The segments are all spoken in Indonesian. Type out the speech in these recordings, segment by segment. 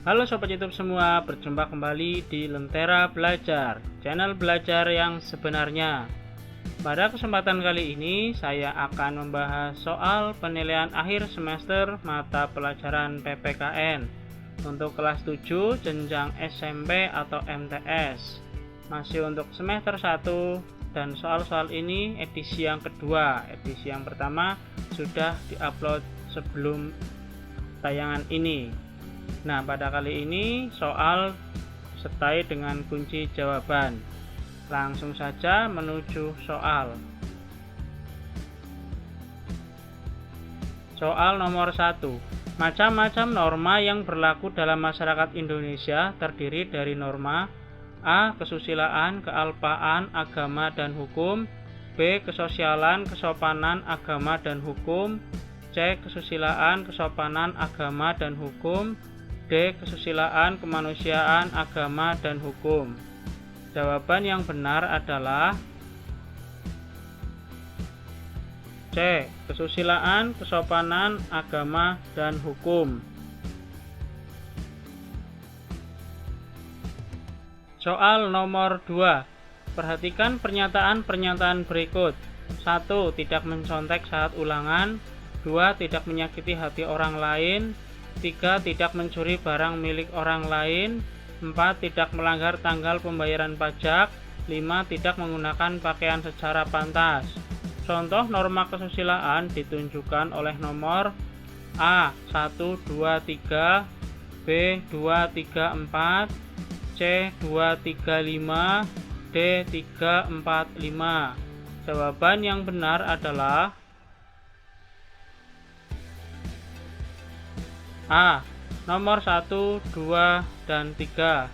Halo Sobat YouTube semua, berjumpa kembali di Lentera Belajar, channel belajar yang sebenarnya. Pada kesempatan kali ini, saya akan membahas soal penilaian akhir semester mata pelajaran PPKN untuk kelas 7 jenjang SMP atau MTS. Masih untuk semester 1 dan soal-soal ini edisi yang kedua. Edisi yang pertama sudah diupload sebelum tayangan ini. Nah, pada kali ini soal disertai dengan kunci jawaban. Langsung saja menuju soal. Soal nomor 1. Macam-macam norma yang berlaku dalam masyarakat Indonesia terdiri dari norma A. Kesusilaan, kealpaan, agama, dan hukum. B. Kesosialan, kesopanan, agama, dan hukum. C. Kesusilaan, kesopanan, agama, dan hukum. D. Kesusilaan, kemanusiaan, agama, dan hukum. Jawaban yang benar adalah C. Kesusilaan, kesopanan, agama, dan hukum. Soal nomor 2. Perhatikan pernyataan-pernyataan berikut. 1. Tidak mencontek saat ulangan. 2. Tidak menyakiti hati orang lain. 3. Tidak mencuri barang milik orang lain. 4. Tidak melanggar tanggal pembayaran pajak. 5. Tidak menggunakan pakaian secara pantas. Contoh norma kesusilaan ditunjukkan oleh nomor A. 1, 2, 3, B. 2, 3, 4, C. 2, 3, 5, D. 3, 4, 5. Jawaban yang benar adalah A. Nomor 1, 2, dan 3.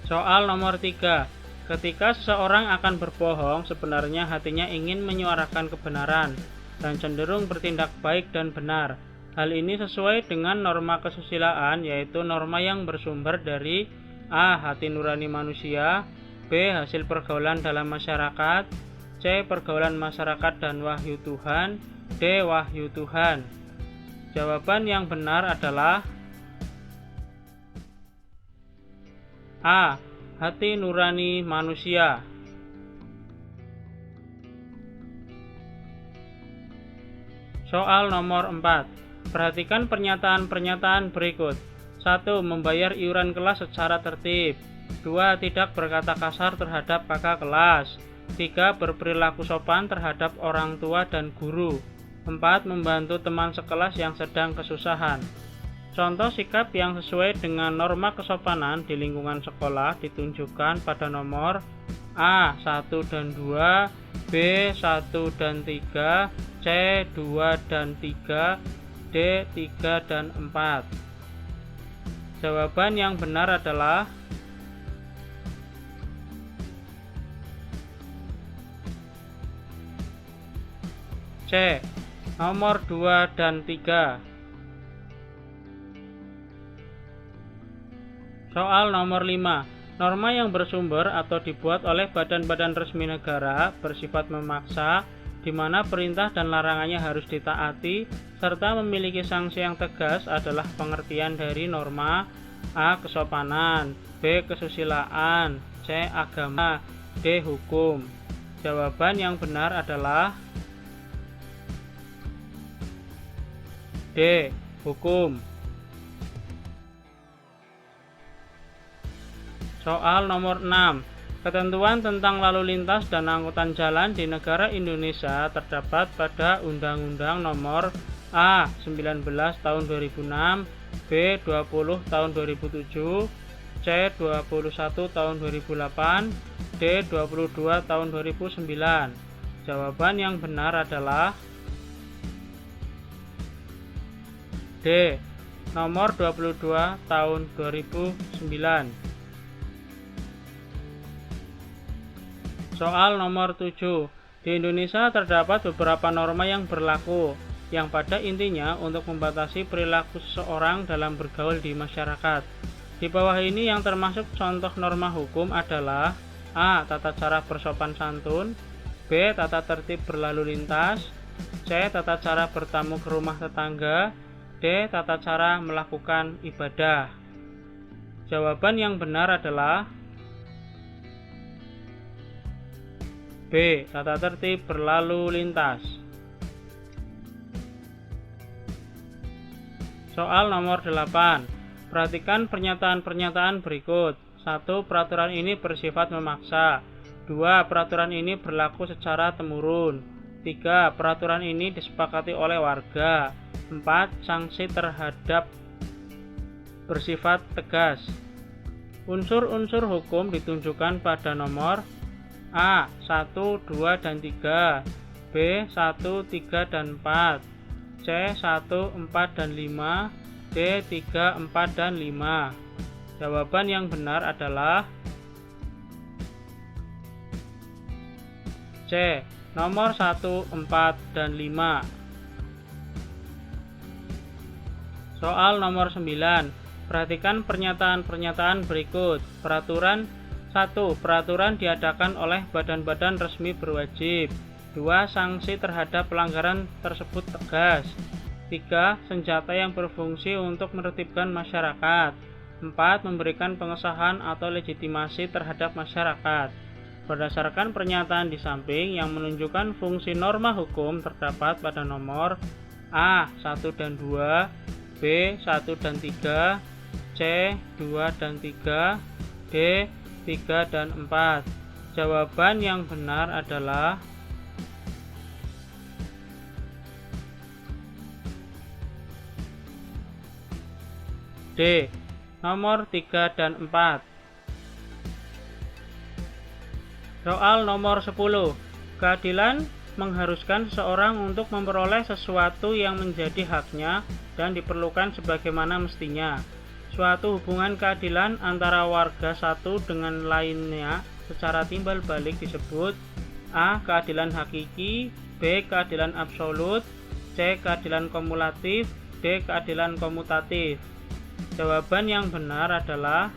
Soal nomor 3. Ketika seseorang akan berbohong, sebenarnya hatinya ingin menyuarakan kebenaran dan cenderung bertindak baik dan benar. Hal ini sesuai dengan norma kesusilaan, yaitu norma yang bersumber dari A. Hati nurani manusia, B. Hasil pergaulan dalam masyarakat, C. Pergaulan masyarakat dan wahyu Tuhan, D. Wahyu Tuhan. Jawaban yang benar adalah A. Hati nurani manusia. Soal nomor 4. Perhatikan pernyataan-pernyataan berikut. 1. Membayar iuran kelas secara tertib. 2. Tidak berkata kasar terhadap kakak kelas. 3. Berperilaku sopan terhadap orang tua dan guru. 4. Membantu teman sekelas yang sedang kesusahan. Contoh sikap yang sesuai dengan norma kesopanan di lingkungan sekolah ditunjukkan pada nomor A. 1 dan 2, B. 1 dan 3, C. 2 dan 3, D. 3 dan 4. Jawaban yang benar adalah C. Nomor 2 dan 3. Soal nomor 5. Norma yang bersumber atau dibuat oleh badan-badan resmi negara bersifat memaksa, di mana perintah dan larangannya harus ditaati, serta memiliki sanksi yang tegas adalah pengertian dari norma A. Kesopanan, B. Kesusilaan, C. Agama, D. Hukum. Jawaban yang benar adalah D. Hukum. Soal nomor 6. Ketentuan tentang lalu lintas dan angkutan jalan di negara Indonesia terdapat pada Undang-Undang Nomor A. 19 Tahun 2006, B. 20 Tahun 2007, C. 21 Tahun 2008, D. 22 Tahun 2009. Jawaban yang benar adalah D. Nomor 22 Tahun 2009. Soal nomor 7. Di Indonesia terdapat beberapa norma yang berlaku, yang pada intinya untuk membatasi perilaku seseorang dalam bergaul di masyarakat. Di bawah ini yang termasuk contoh norma hukum adalah A. Tata cara bersopan santun, B. Tata tertib berlalu lintas, C. Tata cara bertamu ke rumah tetangga. D. Tata cara melakukan ibadah. Jawaban yang benar adalah B. Tata tertib berlalu lintas. Soal nomor 8. Perhatikan pernyataan-pernyataan berikut. 1. Peraturan ini bersifat memaksa. 2. Peraturan ini berlaku secara temurun. 3. Peraturan ini disepakati oleh warga. 4. Sanksi terhadap bersifat tegas. Unsur-unsur hukum ditunjukkan pada nomor A. 1, 2, dan 3. B. 1, 3, dan 4. C. 1, 4, dan 5. D. 3, 4, dan 5. Jawaban yang benar adalah C. Nomor 1, 4, dan 5. Soal nomor 9. Perhatikan pernyataan-pernyataan berikut. Peraturan 1. Peraturan diadakan oleh badan-badan resmi berwajib. 2. Sanksi terhadap pelanggaran tersebut tegas. 3. Senjata yang berfungsi untuk menertibkan masyarakat. 4. Memberikan pengesahan atau legitimasi terhadap masyarakat. Berdasarkan pernyataan di samping yang menunjukkan fungsi norma hukum terdapat pada nomor A. 1 dan 2, B. 1 dan 3, C. 2 dan 3, D. 3 dan 4. Jawaban yang benar adalah D. Nomor 3 dan 4. Soal nomor 10. Keadilan mengharuskan seseorang untuk memperoleh sesuatu yang menjadi haknya dan diperlukan sebagaimana mestinya. Suatu hubungan keadilan antara warga satu dengan lainnya secara timbal balik disebut A. Keadilan hakiki, B. Keadilan absolut, C. Keadilan kumulatif, D. Keadilan komutatif. Jawaban yang benar adalah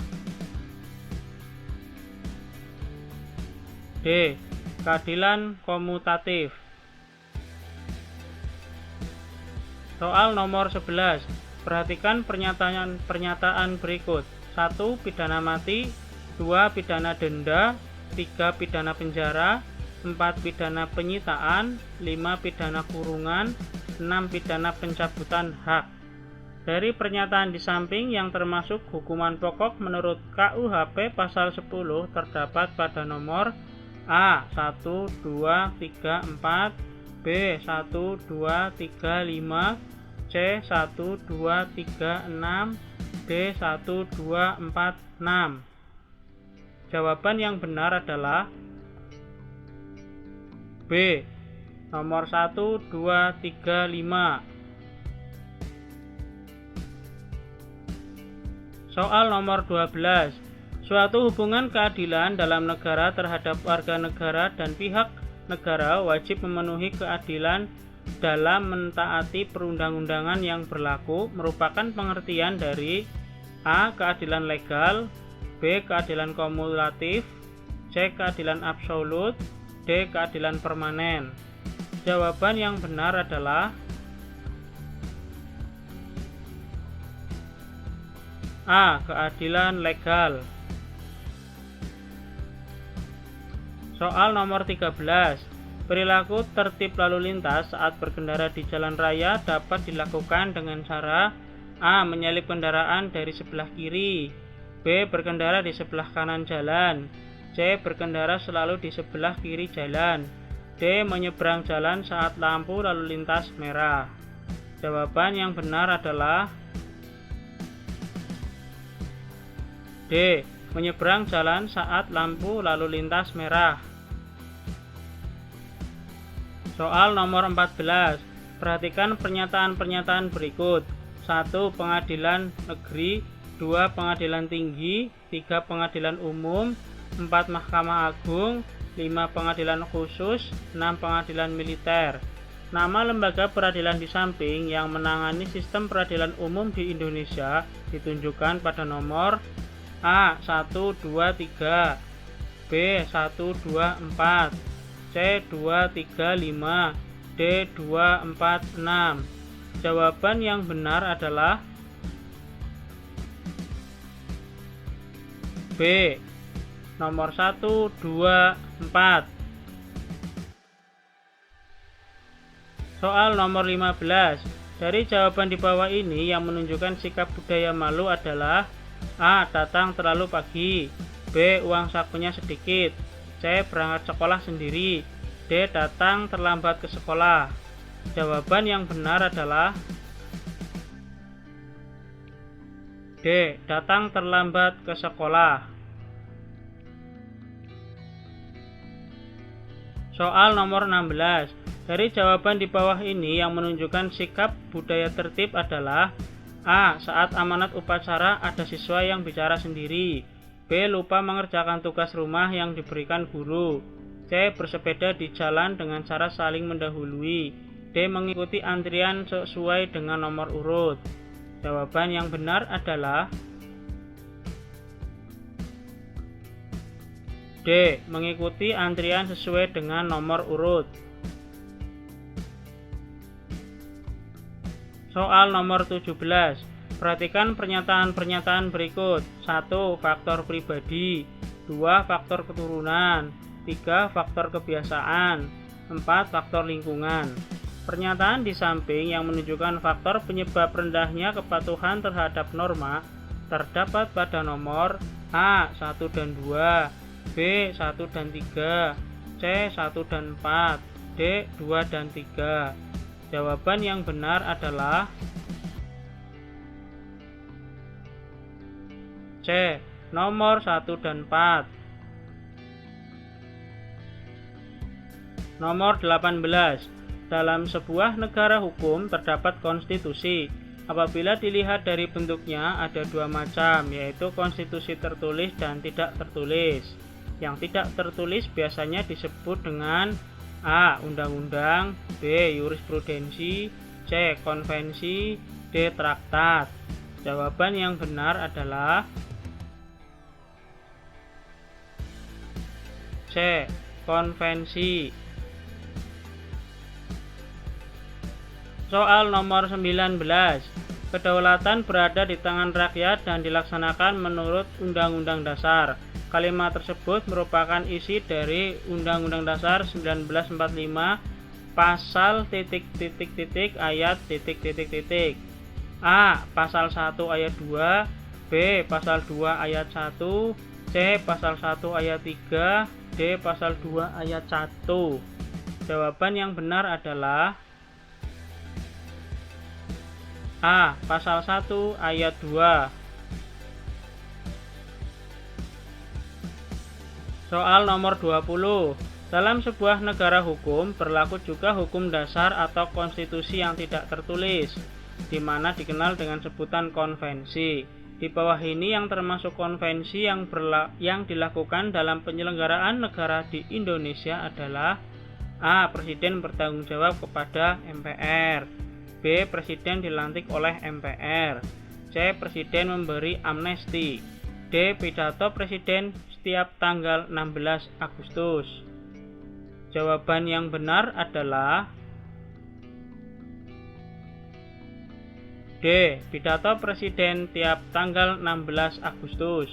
D. Keadilan komutatif. Soal nomor 11. Perhatikan pernyataan berikut. 1. Pidana mati. 2. Pidana denda. 3. Pidana penjara. 4. Pidana penyitaan. 5. Pidana kurungan. 6. Pidana pencabutan hak. Dari pernyataan di samping yang termasuk hukuman pokok menurut KUHP pasal 10 terdapat pada nomor A. 1, 2, 3, 4, B. 1, 2, 3, 5, C. 1, 2, 3, 6, D. 1, 2, 4, 6. Jawaban yang benar adalah B. Nomor 1, 2, 3, 5. Soal nomor 12. Suatu hubungan keadilan dalam negara terhadap warga negara dan pihak negara wajib memenuhi keadilan dalam mentaati perundang-undangan yang berlaku merupakan pengertian dari A. Keadilan legal, B. Keadilan kumulatif, C. Keadilan absolut, D. Keadilan permanen. Jawaban yang benar adalah A. Keadilan legal. Soal nomor 13. Perilaku tertib lalu lintas saat berkendara di jalan raya dapat dilakukan dengan cara A. Menyalip kendaraan dari sebelah kiri, B. Berkendara di sebelah kanan jalan, C. Berkendara selalu di sebelah kiri jalan, D. Menyeberang jalan saat lampu lalu lintas merah. Jawaban yang benar adalah D. Menyeberang jalan saat lampu lalu lintas merah. Soal nomor 14. Perhatikan pernyataan-pernyataan berikut. 1. Pengadilan negeri, 2. Pengadilan tinggi, 3. Pengadilan umum, 4. Mahkamah Agung, 5. Pengadilan khusus, 6. Pengadilan militer. Nama lembaga peradilan di samping yang menangani sistem peradilan umum di Indonesia ditunjukkan pada nomor A. 1, 2, 3, B. 1, 2, 4, C. 2, 3, 5, D. 2, 4, 6. Jawaban yang benar adalah B. Nomor 1, 2, 4. Soal nomor 15. Dari jawaban di bawah ini yang menunjukkan sikap budaya malu adalah A. Datang terlalu pagi, B. Uang sakunya sedikit, C. Berangkat sekolah sendiri, D. Datang terlambat ke sekolah. Jawaban yang benar adalah D. Datang terlambat ke sekolah. Soal nomor 16. Dari jawaban di bawah ini yang menunjukkan sikap budaya tertib adalah A. Saat amanat upacara ada siswa yang bicara sendiri, B. Lupa mengerjakan tugas rumah yang diberikan guru, C. Bersepeda di jalan dengan cara saling mendahului, D. Mengikuti antrian sesuai dengan nomor urut. Jawaban yang benar adalah D. Mengikuti antrian sesuai dengan nomor urut. Soal nomor 17. Perhatikan pernyataan-pernyataan berikut. 1. Faktor pribadi, 2. Faktor keturunan, 3. Faktor kebiasaan, 4. Faktor lingkungan. Pernyataan di samping yang menunjukkan faktor penyebab rendahnya kepatuhan terhadap norma terdapat pada nomor A. 1 dan 2, B. 1 dan 3, C. 1 dan 4, D. 2 dan 3. Jawaban yang benar adalah C. Nomor 1 dan 4. Nomor 18. Dalam sebuah negara hukum terdapat konstitusi. Apabila dilihat dari bentuknya ada dua macam, yaitu konstitusi tertulis dan tidak tertulis. Yang tidak tertulis biasanya disebut dengan A. Undang-undang, B. Jurisprudensi, C. Konvensi, D. Traktat. Jawaban yang benar adalah C. Konvensi. Soal nomor 19. Kedaulatan berada di tangan rakyat dan dilaksanakan menurut Undang-Undang Dasar. Kalimat tersebut merupakan isi dari Undang-Undang Dasar 1945 pasal ... ayat ... A. Pasal 1 ayat 2, B. Pasal 2 ayat 1, C. Pasal 1 ayat 3, D. Pasal 2 ayat 1. Jawaban yang benar adalah A. Pasal 1 ayat 2. Soal nomor 20. Dalam sebuah negara hukum berlaku juga hukum dasar atau konstitusi yang tidak tertulis, di mana dikenal dengan sebutan konvensi. Di bawah ini yang termasuk konvensi yang dilakukan dalam penyelenggaraan negara di Indonesia adalah A. Presiden bertanggung jawab kepada MPR, B. Presiden dilantik oleh MPR, C. Presiden memberi amnesti, D. Pidato Presiden setiap tanggal 16 Agustus. Jawaban yang benar adalah D. Pidato Presiden tiap tanggal 16 Agustus.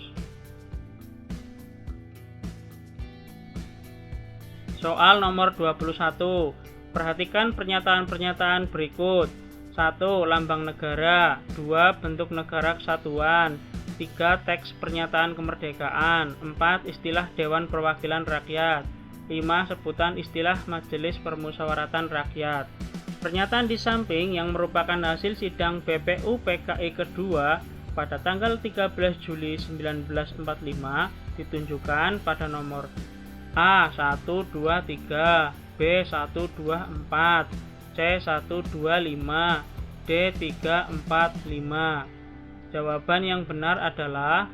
Soal nomor 21. Perhatikan pernyataan-pernyataan berikut. 1. Lambang negara, 2. Bentuk negara kesatuan, 3. Teks pernyataan kemerdekaan, 4. Istilah Dewan Perwakilan Rakyat, 5. Sebutan istilah Majelis Permusyawaratan Rakyat. Pernyataan di samping yang merupakan hasil sidang BPU PKI kedua pada tanggal 13 Juli 1945 ditunjukkan pada nomor A. 1, 2, 3, B. 1, 2, 4, C. 1, 2, 5, D. 3, 4, 5. Jawaban yang benar adalah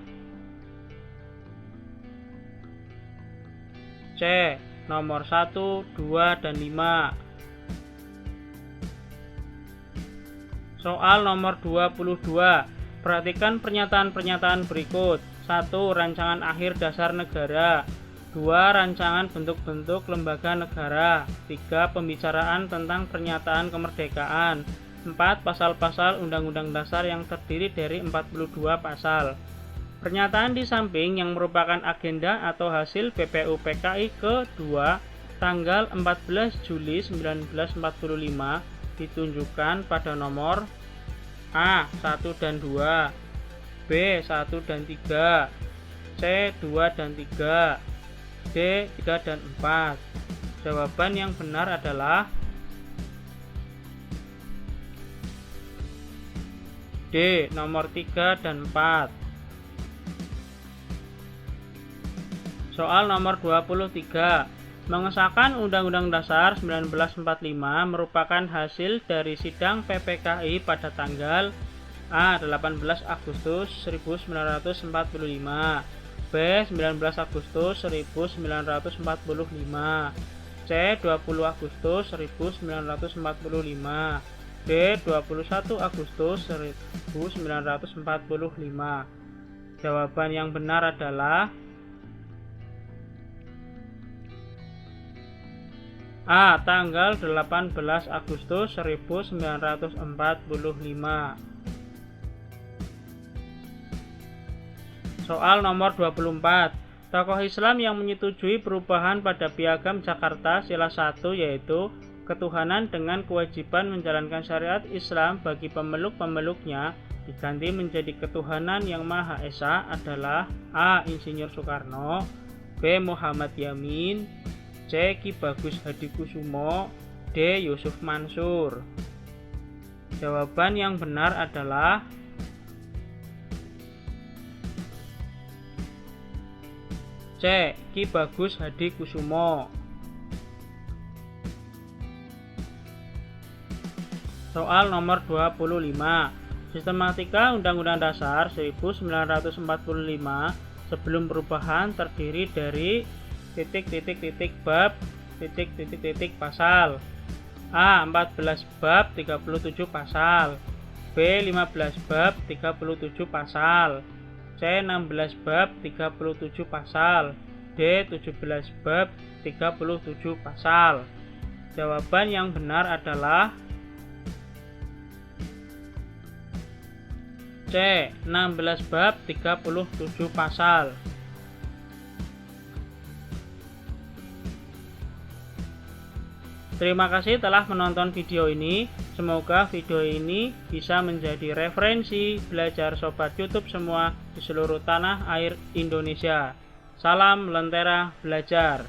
C. Nomor 1, 2, dan 5. Soal nomor 22. Perhatikan pernyataan-pernyataan berikut. 1. Rancangan akhir dasar negara, 2. Rancangan bentuk-bentuk lembaga negara. 3. Pembicaraan tentang pernyataan kemerdekaan. 4. Pasal-pasal Undang-Undang Dasar yang terdiri dari 42 pasal. Pernyataan di samping yang merupakan agenda atau hasil BPUPKI ke-2 tanggal 14 Juli 1945 ditunjukkan pada nomor A. 1 dan 2, B. 1 dan 3, C. 2 dan 3, D. 3 dan 4. Jawaban yang benar adalah D. Nomor 3 dan 4. Soal nomor 23. Mengesahkan Undang-Undang Dasar 1945 merupakan hasil dari sidang PPKI pada tanggal A. 18 Agustus 1945, B. 19 Agustus 1945, C. 20 Agustus 1945, D. 21 Agustus 1945. Jawaban yang benar adalah A. Tanggal 18 Agustus 1945. Soal nomor 24. Tokoh Islam yang menyetujui perubahan pada Piagam Jakarta Sila 1 yaitu ketuhanan dengan kewajiban menjalankan syariat Islam bagi pemeluk-pemeluknya diganti menjadi ketuhanan yang Maha Esa adalah A. Insinyur Soekarno, B. Muhammad Yamin, C. Ki Bagus Hadikusumo, D. Yusuf Mansur. Jawaban yang benar adalah C. Ki Bagus Hadikusumo. Soal nomor 25. Sistematika Undang-Undang Dasar 1945 sebelum perubahan terdiri dari bab, pasal. A. 14 bab 37 pasal, B. 15 bab 37 pasal, C. 16 bab 37 pasal, D. 17 bab 37 pasal. Jawaban yang benar adalah C. 16 bab 37 pasal. Terima kasih telah menonton video ini. Semoga video ini bisa menjadi referensi belajar sobat YouTube semua di seluruh tanah air Indonesia. Salam Lentera Belajar.